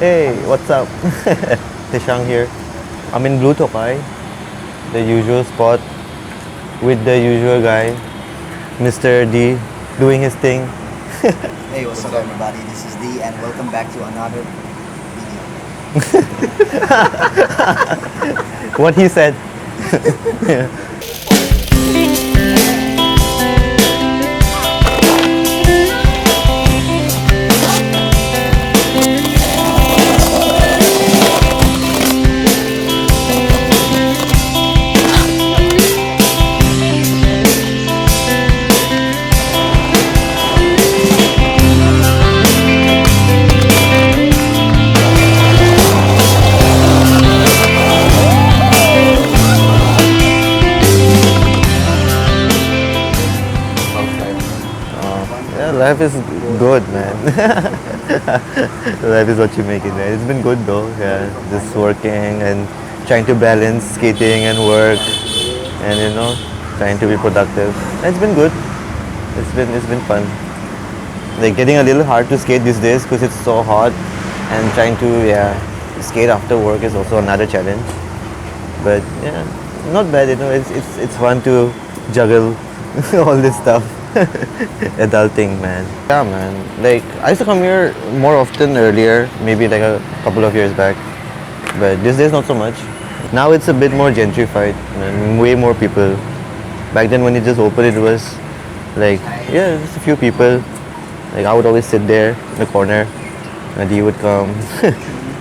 Hey, what's up? Teshang here. I'm in Blue Tokai, the usual spot with the usual guy, Mr. D, doing his thing. Hey, what's up everybody? This is D and welcome back to another video. What he said. Life is good, man. Life is what you make it, man. It's been good though, yeah. Just working and trying to balance skating and work, and trying to be productive. It's been good. It's been fun. Like getting a little hard to skate these days because it's so hot, and trying to skate after work is also another challenge. But yeah, not bad. It's fun to juggle all this stuff. Adulting, man. Yeah, man. Like I used to come here more often earlier, maybe like a couple of years back, but these days not so much. Now it's a bit more gentrified, and way more people. Back then when it just opened, it was like just a few people. Like I would always sit there in the corner, and he would come.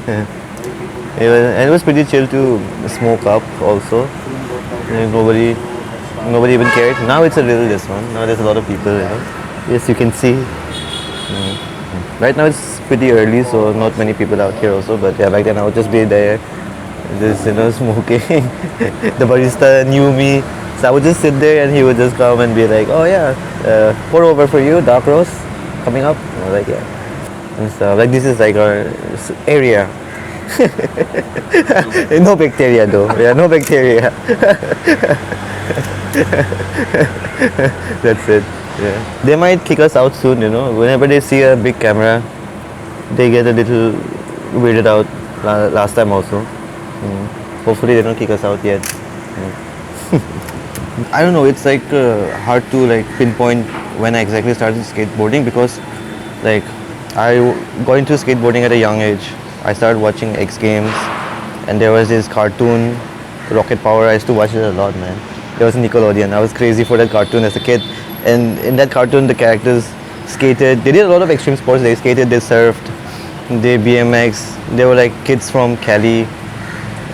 And it was pretty chill to smoke up also. And nobody even cared. Now it's a little this one. Now there's a lot of people, Yes, you can see. Right now it's pretty early, so not many people out here also. But yeah, back then I would just be there, just smoking. The barista knew me, so I would just sit there, and he would just come and be like, "Oh yeah, pour over for you, dark roast, coming up." I was like, yeah. And stuff. Like this is like our area. No bacteria though. Yeah, no bacteria. That's it. Yeah. They might kick us out soon, Whenever they see a big camera, they get a little weirded out. Last time also. Hopefully they don't kick us out yet. I don't know. It's like hard to like pinpoint when I exactly started skateboarding because, like, I got into skateboarding at a young age. I started watching X Games, and there was this cartoon, Rocket Power. I used to watch it a lot, man. There was Nickelodeon. I was crazy for that cartoon as a kid. And in that cartoon, the characters skated. They did a lot of extreme sports. They skated, they surfed, they BMX. They were like kids from Cali,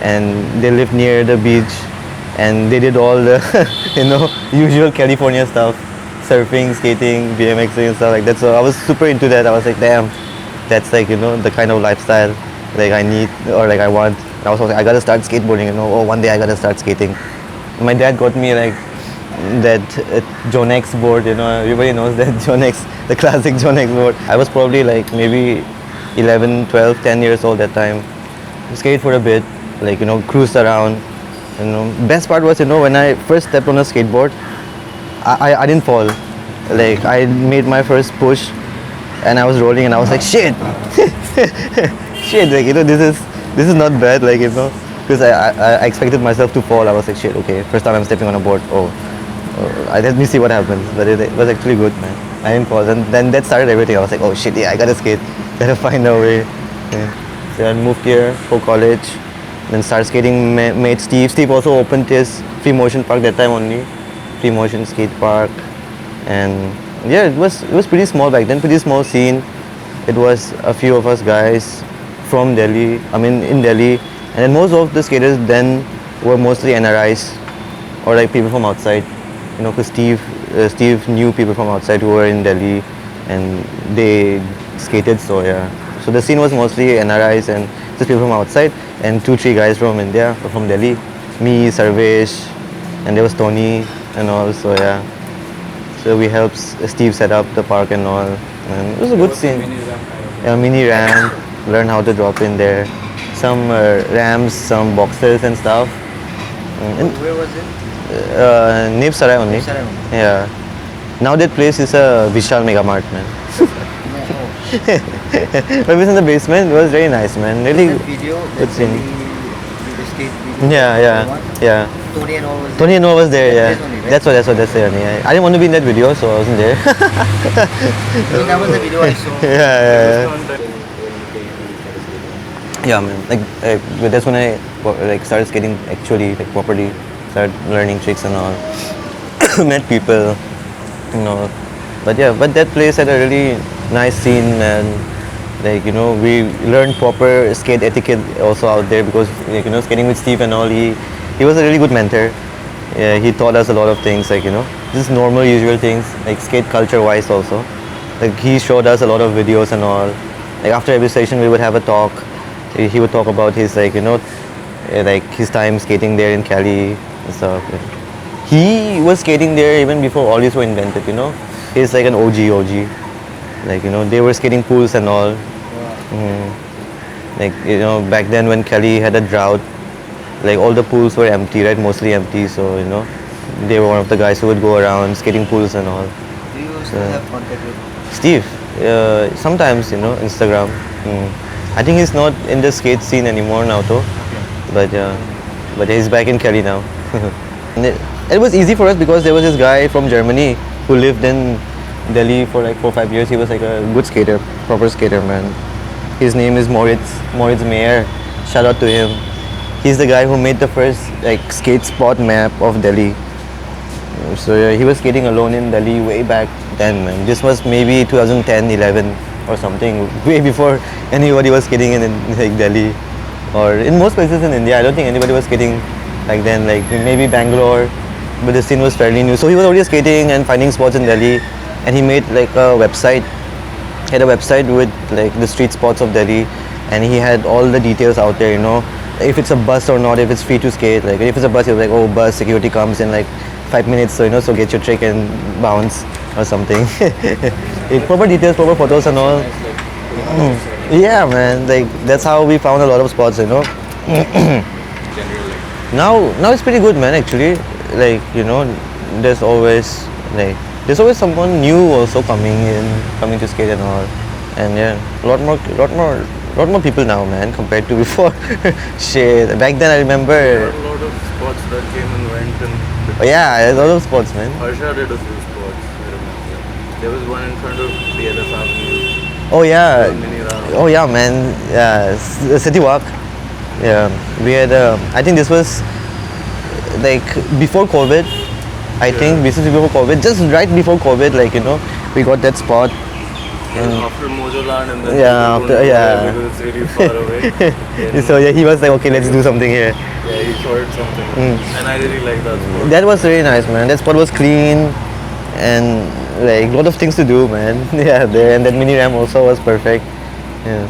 and they lived near the beach. And they did all the, usual California stuff. Surfing, skating, BMXing and stuff like that. So I was super into that. I was like, damn, that's like, the kind of lifestyle like I need or like I want. And I was like, I gotta start skateboarding, one day I gotta start skating. My dad got me like that Jonex board, everybody knows that Jonex, the classic Jonex board. I was probably like maybe 11, 12, 10 years old that time. Skated for a bit, like, cruised around. Best part was, when I first stepped on a skateboard, I didn't fall. Like I made my first push and I was rolling and I was like, shit, shit, like, this is not bad, like, because I expected myself to fall. I was like, shit, okay, first time I'm stepping on a board. Let me see what happens. But it was actually good, man. I didn't fall. And then that started everything. I was like, oh shit, yeah, I gotta skate. Gotta find a way. Yeah. So I moved here for college. Then started skating, met Steve. Steve also opened his free motion park that time only. Free motion skate park. And yeah, it was pretty small back then, pretty small scene. It was a few of us guys from Delhi, in Delhi. And then most of the skaters then were mostly NRIs or like people from outside, because Steve knew people from outside who were in Delhi and they skated, so yeah. So the scene was mostly NRIs and just people from outside and 2-3 guys from India, from Delhi. Me, Sarvesh, and there was Tony and all, so yeah. So we helped Steve set up the park and all. And it was a good scene. A mini ramp, learn how to drop in there. Some ramps, some boxes and stuff. Where was it? Nib Sarai only. Sarai only. Yeah. Now that place is a Vishal Mega Mart, man. Oh But it was in the basement. It was very nice, man. Really That video, good that scene. the skate video. Yeah, the one, yeah. Tony and all was Tony and Noah was there, yeah. There's only, right? That's what only. I didn't want to be in that video, so I wasn't there. I mean, that was the video I saw. Yeah. Yeah, man. But that's when I started skating actually, like properly. Started learning tricks and all. Met people, you know. But yeah, but that place had a really nice scene, and we learned proper skate etiquette also out there because skating with Steve and all. He was a really good mentor. Yeah, he taught us a lot of things, just normal usual things, like skate culture wise also. Like he showed us a lot of videos and all. Like after every session we would have a talk. He would talk about his his time skating there in Cali and stuff. He was skating there even before all these were invented, He's like an OG. They were skating pools and all. Back then when Cali had a drought, like all the pools were empty, right? Mostly empty. So, they were one of the guys who would go around skating pools and all. Do you still have contact with Steve, sometimes, Instagram. I think he's not in the skate scene anymore now, though. But he's back in Cali now. And it was easy for us because there was this guy from Germany who lived in Delhi for like 4 or 5 years. He was like a good skater, proper skater, man. His name is Moritz Mayer. Shout out to him. He's the guy who made the first skate spot map of Delhi. So yeah, he was skating alone in Delhi way back then, man. This was maybe 2010, 11 or something, way before anybody was skating in Delhi or in most places in India. I don't think anybody was skating back then, like maybe Bangalore, but the scene was fairly new. So he was already skating and finding spots in Delhi, and he made like a website. He had a website with like the street spots of Delhi, and he had all the details out there, if it's a bus or not, if it's free to skate. Like if it's a bus, he was like, oh, bus security comes in like 5 minutes, so so get your trick and bounce or something. Proper details, proper photos and all. Yeah, man, like that's how we found a lot of spots, Now it's pretty good, man. Actually, there's always someone new also coming to skate and all, and yeah, a lot more people now, man, compared to before. Shit, back then I remember. There were a lot of spots that came and went, and Yeah, there's a lot of spots, man. Harsha did a few spots. I remember. There was one in front of DLF Avenue. Oh yeah, Mini round. oh yeah, man. Yeah, City Walk. Yeah, we had. I think this was like before COVID. I think this is before COVID, just right before COVID. We got that spot. And after Mojo Land, and then Yeah, we after- couldn't go yeah. there because it's really far away. Then, So yeah, he was like, okay, let's do something here. yeah, he showed something, and I really like that spot. That was really nice, man. That spot was clean and like a lot of things to do, man. Yeah, there, and that mini ramp also was perfect. Yeah,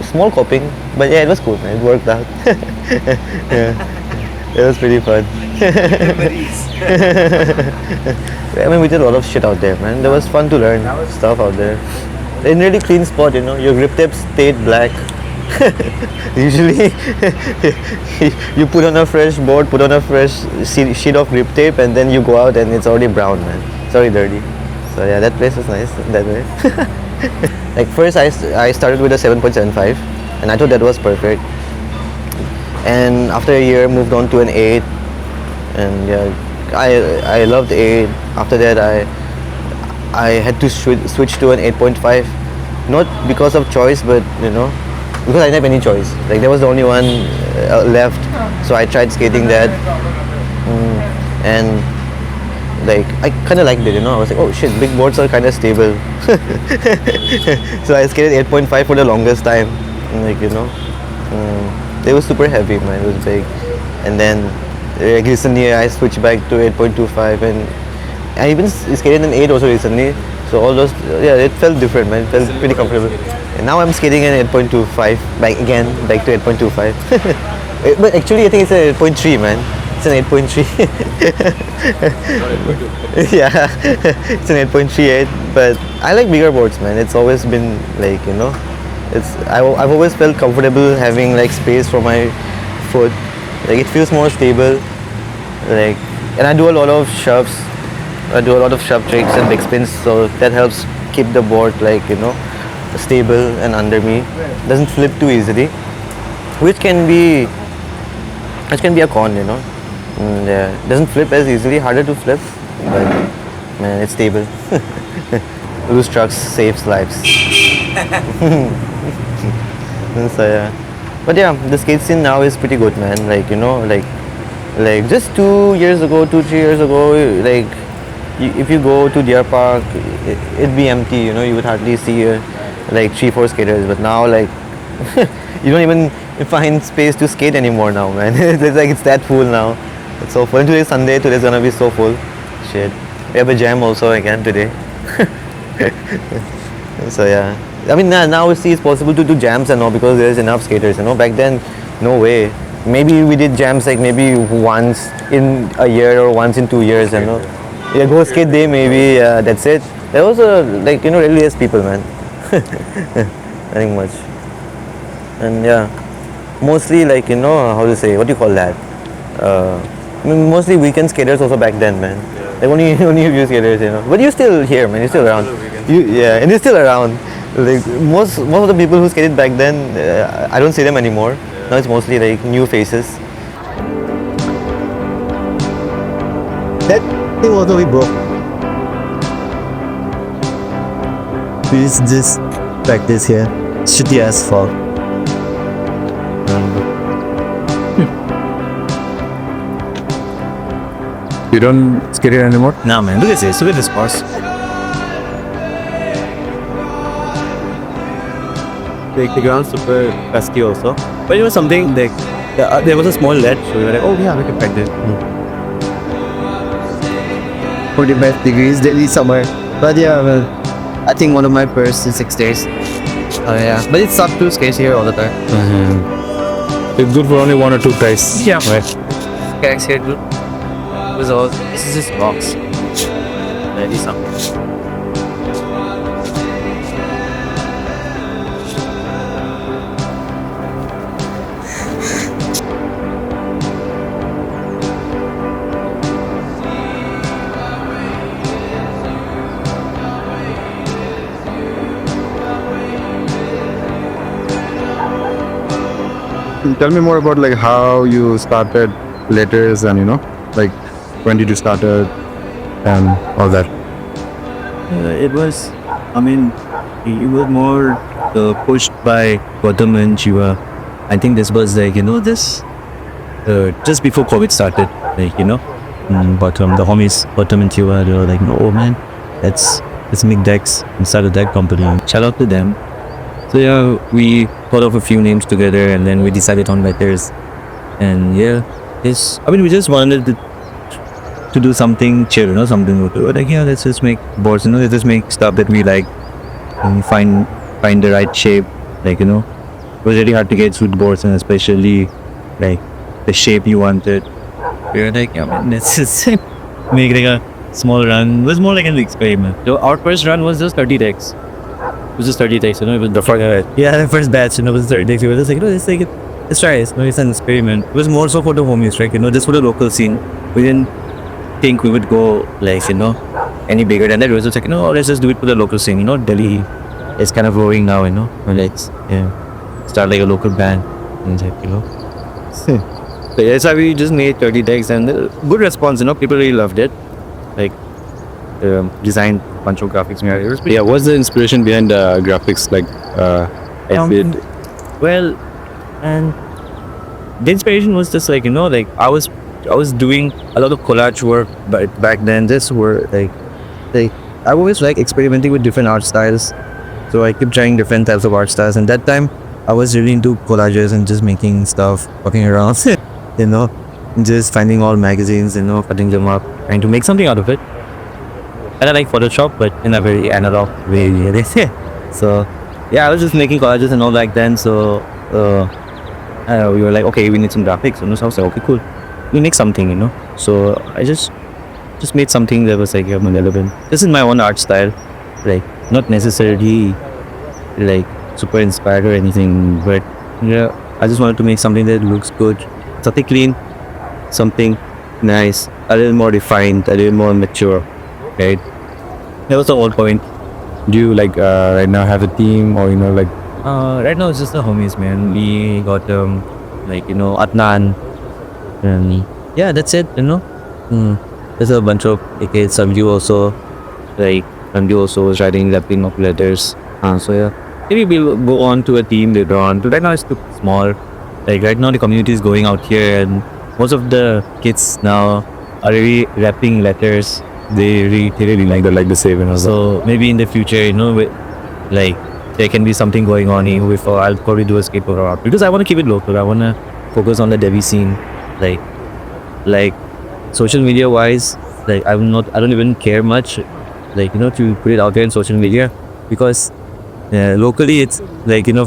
small coping, but yeah, it was cool, man. It worked out. Yeah, it was pretty fun. memories? I mean, we did a lot of shit out there, man. It was fun to learn stuff out there. In really clean spot, your grip tape stayed black. Usually, you put on a fresh board, put on a fresh sheet of grip tape, and then you go out and it's already brown, man. It's already dirty. So yeah, that place was nice that way. Like first, I started with a 7.75, and I thought that was perfect. And after a year, moved on to an 8, and yeah, I loved 8. After that, I had to switch to an 8.5, not because of choice, but because I didn't have any choice. Like there was the only one left, so I tried skating that, and like I kind of liked it. I was like, oh shit, big boards are kind of stable. So I skated 8.5 for the longest time. They were super heavy, man. It was big, and then recently I switched back to 8.25, and I even skated an 8 also recently. So all those, yeah, it felt different, man. It felt pretty comfortable. And now I'm skating an 8.25, back to 8.25. But actually, I think it's an 8.3, man. It's an 8.3. Yeah, it's an 8.38. But I like bigger boards, man. It's always been like, I've always felt comfortable having like space for my foot. Like it feels more stable. And I do a lot of shoves. I do a lot of shove tricks and big spins, so that helps keep the board stable and under me. Doesn't flip too easily, which can be a con, you know. Doesn't flip as easily, harder to flip, but man, it's stable. Loose trucks saves lives. So yeah, but yeah, the skate scene now is pretty good, man. Like, you know, like just 2 years ago, 2 3 years ago, like if you go to Deer Park, it'd be empty. You know, you would hardly see like 3 4 skaters. But now, like you don't even find space to skate anymore now, man. It's like it's that full now. It's so full. And today's Sunday. Today's gonna be so full. Shit. We have a jam also again today. So yeah, I mean now see it's possible to do jams and all because there's enough skaters. You know, back then, no way. Maybe we did jams like maybe once in a year or once in 2 years. You know, yeah, go skate day maybe. That's it. There was like, you know, really less people, man. Nothing much. And yeah, mostly like, you know, how to say, what do you call that? I mean, mostly weekend skaters also back then, man. Like only a few skaters, you know. But you're still here, man. You're still around. Yeah, and you're still around. Like most of the people who skated back then, I don't see them anymore. Now it's mostly like new faces. That thing also we broke. We use this practice here. Shitty as fuck. You don't skate here anymore? Nah, man. Look at this. Look at this course. The ground's super dusty also. But it was something like there was a small ledge, so we were like, oh yeah, we can practice. 45 degrees daily summer. But yeah, well, I think one of my first in 6 days. Oh yeah, but it's up to skate here all the time. It's good for only 1 or 2 guys. Yeah. Right. Okay, skate good. Was all. This is just box. Ready something. Tell me more about like how you started letters and, you know, like when did you start it and all that. It was, I mean, it was more pushed by Gautam and Shiva. I think this was like, you know, this just before COVID started, like, you know, the homies, Gautam and Shiva, they were like, no man, let's make decks and start a deck company. Shout out to them. So yeah, we thought of a few names together and then we decided on letters. And yeah, we just wanted to do something chill, you know, something like, yeah, let's just make boards, you know, let's just make stuff that we like and find the right shape, like, you know. It was really hard to get suit boards and especially like the shape you wanted. We were like, yeah man, let's just make like a small run. It was more like an experiment. So our first run was just 30 decks. It was just 30 decks, you know, it was the first batch, you know, it was 30 decks. We were just like, you know, let's try it. You know, it's an experiment. It was more so for the homies, right? You know, just for the local scene. We didn't think we would go like, you know, any bigger than that. It was just like, you know, let's just do it for the local scene. You know, Delhi is kind of growing now, you know. Let's start like a local band and like, you know. So that's why we just made 30 decks and good response, you know, people really loved it. Like designed a bunch of graphics. Yeah, what's the inspiration behind the graphics? Like, well, and the inspiration was just like, you know, like I was doing a lot of collage work, but back then this were like I always like experimenting with different art styles, so I kept trying different types of art styles. And that time I was really into collages and just making stuff, walking around, you know, just finding all magazines, you know, cutting them up, trying to make something out of it. And I like Photoshop, but in a very analog way, really. So yeah, I was just making collages and all back then. So we were like, okay, we need some graphics. And so I was like, okay, cool, we make something, you know. So I just made something that was like relevant. This is my own art style, like not necessarily like super inspired or anything, but yeah, I just wanted to make something that looks good, something clean, something nice, a little more refined, a little more mature, right? That was the whole point. Do you like right now have a team or like Right now it's just the homies, man. We got Adnan, and yeah, that's it. There's a bunch of kids. Samju also, like Samju also was writing rapping of letters. So yeah, maybe we'll go on to a team later on. But right now it's too small. Like right now the community is going out here, and most of the kids now are really rapping letters. They really like the save, So maybe in the future, like there can be something going on even before I'll probably do a skateboard art because I want to keep it local. I want to focus on the Devi scene, like social media wise. Like I don't even care much, to put it out there in social media because locally it's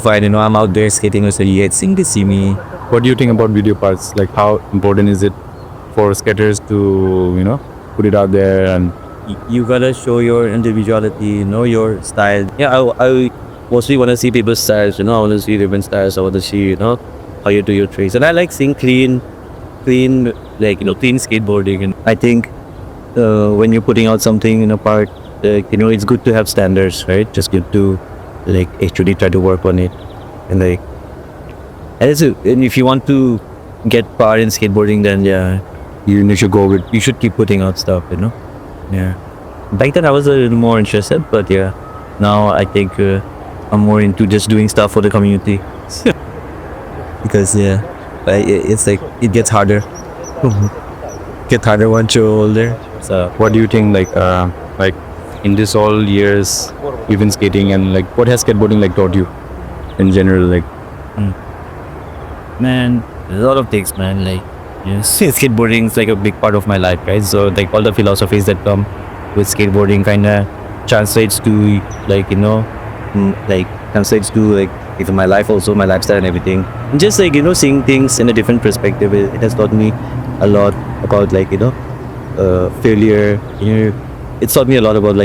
fine. I'm out there skating or so yeah, it's seeing to see me. what do you think about video parts? Like how important is it for skaters to put it out there and You gotta show your individuality, know your style. Yeah, I mostly want to see people's styles. I want to see different styles. I want to see how you do your tricks, and I like seeing clean clean skateboarding. And I think when you're putting out something in a part, it's good to have standards, right? Just good to actually try to work on it, and and if you want to get far in skateboarding, then yeah, you should go with. You should keep putting out stuff, Yeah. Back then I was a little more interested, but yeah, now I think I'm more into just doing stuff for the community. Because yeah, it's like it gets harder. Get harder once you're older. So what do you think like in this all years you've been skating and like what has skateboarding like taught you in general like man, there's a lot of things, man. Like skateboarding is like a big part of my life, right? So like all the philosophies that come with skateboarding kind of translates to translates to even my life also, my lifestyle and everything. And just seeing things in a different perspective. It has taught me a lot about failure. It's taught me a lot about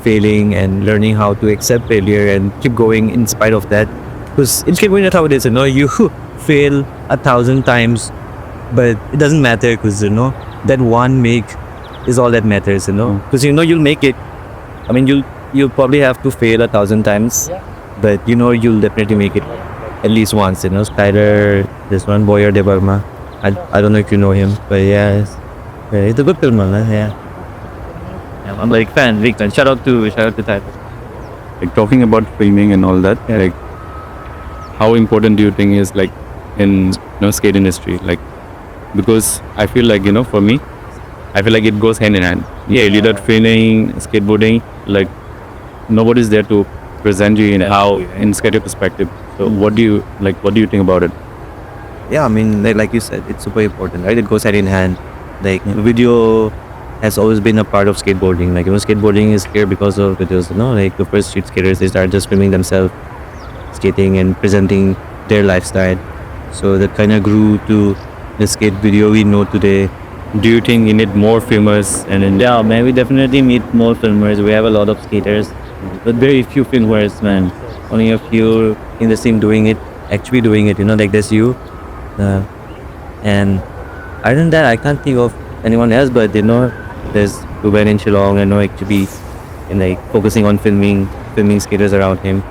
failing and learning how to accept failure and keep going in spite of that. Because in skateboarding, that's how it is. You fail 1,000 times, but it doesn't matter because that one make is all that matters. Because you'll make it. I mean, you'll probably have to fail 1,000 times, but you'll definitely make it at least once. Skyler, this one boy or Debbarma. I don't know if you know him, but yeah, it's a good film, man. Yeah. I'm like big fan. Shout out to Tyler. like talking about filming and all that like how important do you think is like in skate industry like because I feel like for me I feel like it goes hand in hand without filming skateboarding like nobody's there to present you in how in skater perspective so what do you think about it? Yeah, I mean, like you said, it's super important, right? It goes hand in hand. Video has always been a part of skateboarding. Skateboarding is here because of videos. Like the first street skaters, they started just filming themselves skating and presenting their lifestyle. So that kind of grew to the skate video we know today. Do you think you need more filmers and then Yeah, man, we definitely need more filmers. We have a lot of skaters, but very few filmers, man. Only a few in the scene actually doing it. Like there's you. And other than that, I can't think of anyone else. But there's Ruben in Shillong. Actually, and focusing on filming skaters around him.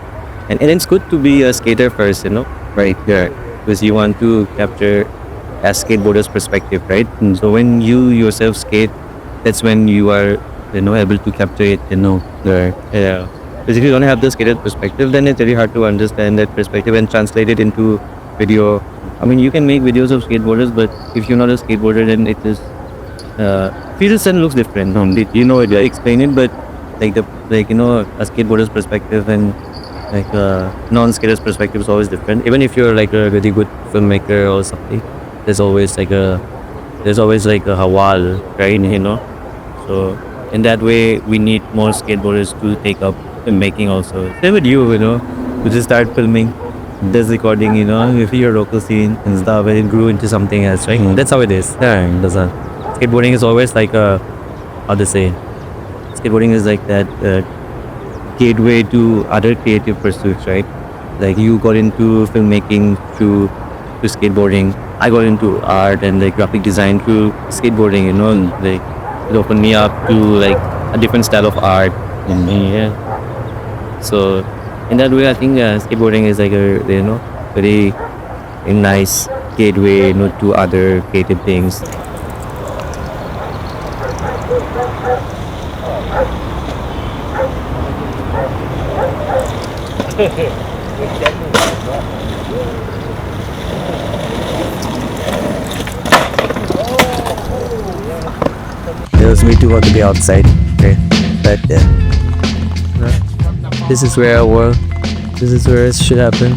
And it's good to be a skater first, right? Yeah, because you want to capture a skateboarder's perspective, right? And so when you yourself skate, that's when you are able to capture it. Right? Yeah. Because if you don't have the skater perspective, then it's very hard to understand that perspective and translate it into video. I mean, you can make videos of skateboarders, but if you're not a skateboarder, then it is feels and looks different. Explain it, but a skateboarder's perspective and non-skater's perspective is always different. Even if you're a really good filmmaker or something, there's always a hawal, right? So in that way, we need more skateboarders to take up filmmaking also. Same with you, to just start filming. This recording, if your local scene and stuff, and it grew into something else, right? That's how it is. Yeah, that's all. Skateboarding is always how to say, skateboarding is like that gateway to other creative pursuits, right? Like you got into filmmaking through skateboarding. I got into art and graphic design through skateboarding. It opened me up to a different style of art. Yeah. So in that way, I think skateboarding is like a very nice gateway to other creative things. It was me too hot to be outside. Okay, but this is where I work. This is where it should happen.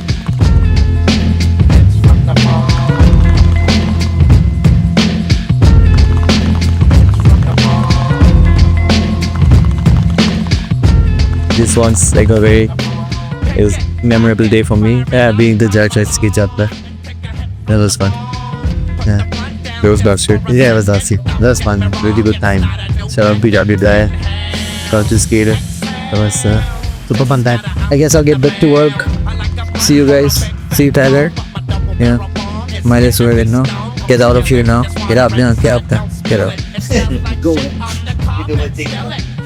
This one's like it was a memorable day for me. Yeah, being the judge at Skate Jatra. That was fun. Yeah. That was last year. Yeah, it was last year. That was fun. Really good time. Shout out PW there. Shout out to Skater. That was super fun time. I guess I'll get back to work. See you guys. See you, Tyler. Yeah. Might as well, get out of here now. Get up, man. Get up there. Get up. Go. You do my thing.